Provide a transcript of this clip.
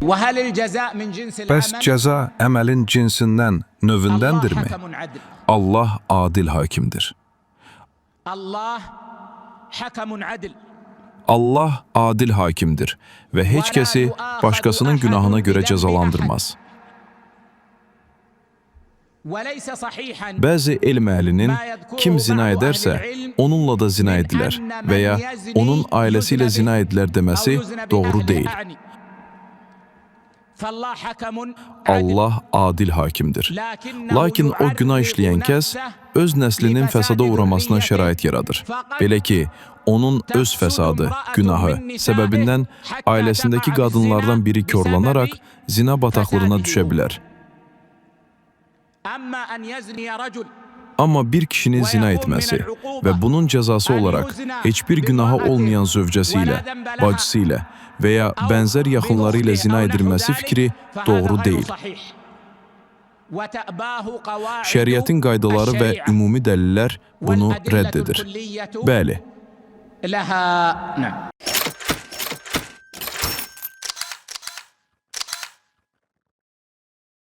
Bəs cəza əməlin cinsindən, növündəndirmi? Allah adil hakimdir. Allah adil hakimdir və heç kəsi başqasının günahına görə cəzalandırmaz. Bəzi elm əhlinin kim zina edərsə, onunla da zina edilər və ya onun ailəsi ilə zina edilər deməsi doğru deyil. Allah adil hakimdir. Lakin o günah işləyən kəs öz nəslinin fəsada uğramasına şərait yaradır. Belə ki, onun öz fəsadı, günahı səbəbindən ailəsindəki qadınlardan biri körlanaraq zina bataqlığına düşə bilər. Amma bir kişinin zina etməsi və bunun cəzası olaraq heç bir günahı olmayan zövcəsi ilə, bacısı ilə və ya bənzər yaxınları ilə zina edilməsi fikri doğru deyil. Şəriətin qaydaları və ümumi dəlillər bunu rədd edir. Bəli.